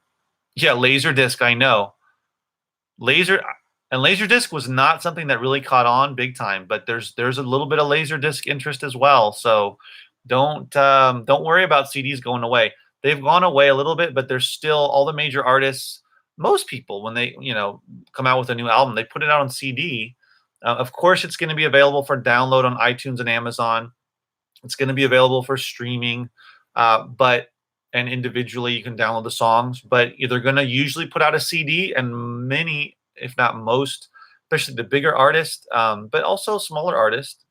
Yeah, Laserdisc, I know. Laserdisc was not something that really caught on big time, but there's a little bit of Laserdisc interest as well. So don't worry about CDs going away. They've gone away a little bit, but there's still all the major artists. Most people, when they come out with a new album, they put it out on CD. Of course, it's going to be available for download on iTunes and Amazon. It's going to be available for streaming, but and individually you can download the songs. But they're going to usually put out a CD, and many, if not most, especially the bigger artists, but also smaller artists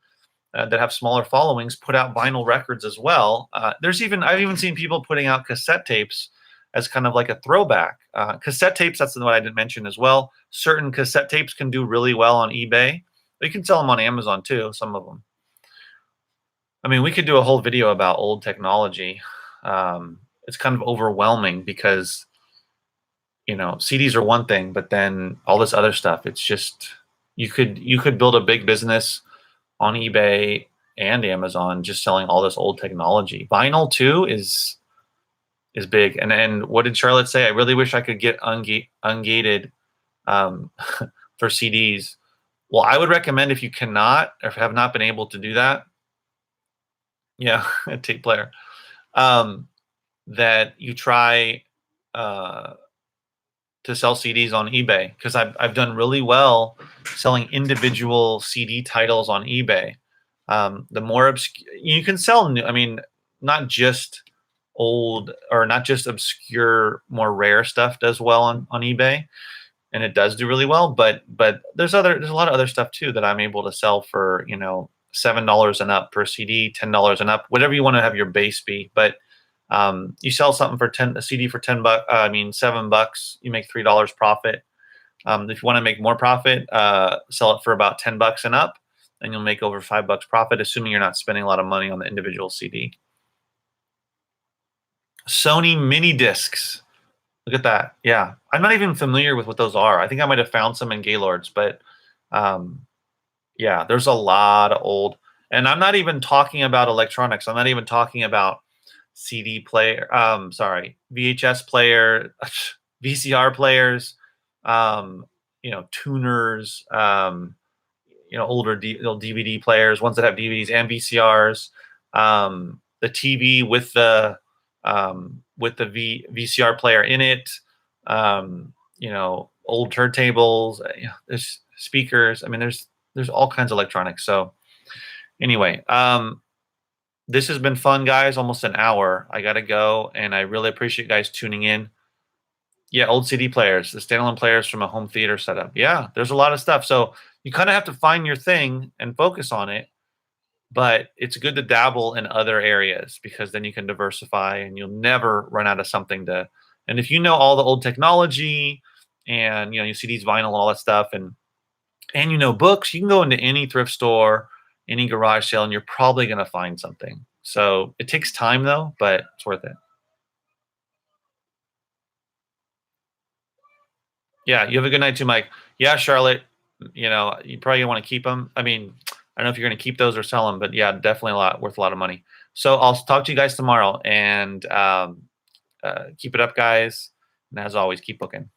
that have smaller followings, put out vinyl records as well. I've even seen people putting out cassette tapes as kind of like a throwback. Cassette tapes, that's what I didn't mention as well. Certain cassette tapes can do really well on eBay. You can sell them on Amazon too, some of them. I mean, we could do a whole video about old technology. It's kind of overwhelming because, you know, CDs are one thing, but then all this other stuff, it's just you could build a big business on eBay and Amazon just selling all this old technology. Vinyl too is big. And what did Charlotte say? I really wish I could get ungated for CDs. Well, I would recommend if you cannot or have not been able to do that, yeah, a tape player, that you try to sell CDs on eBay, because I've done really well selling individual CD titles on eBay. The more you can sell new, I mean, not just old or not just obscure, more rare stuff does well on eBay, and it does do really well. But there's a lot of other stuff too that I'm able to sell for, you know, $7 and up per CD, $10 and up, whatever you want to have your base be. But you sell something for a CD for $10, I mean $7, you make $3 profit. If you want to make more profit, sell it for about $10 and up, and you'll make over $5 profit, assuming you're not spending a lot of money on the individual CD. Sony mini discs. Look at that. Yeah, I'm not even familiar with what those are. I think I might have found some in Gaylord's, but yeah, there's a lot of old. And I'm not even talking about electronics. I'm not even talking about CD player. Sorry, VHS player, VCR players. You know, tuners. You know, older DVD players, ones that have DVDs and VCRs. The TV with the VCR player in it. You know, old turntables. You know, there's speakers. I mean, there's all kinds of electronics. So anyway, this has been fun, guys. Almost an hour. I gotta go, and I really appreciate you guys tuning in. Yeah, old CD players, the standalone players from a home theater setup. Yeah, there's a lot of stuff. So you kind of have to find your thing and focus on it. But it's good to dabble in other areas, because then you can diversify and you'll never run out of something to. And if you know all the old technology, and you know, you see these vinyl, all that stuff, and you know books, you can go into any thrift store, any garage sale, and you're probably going to find something. So it takes time though, but it's worth it. Yeah, you have a good night too, Mike. Yeah, Charlotte, you know, you probably want to keep them. I mean, I don't know if you're going to keep those or sell them, but yeah, definitely worth a lot of money. So I'll talk to you guys tomorrow, and keep it up, guys. And as always, keep booking.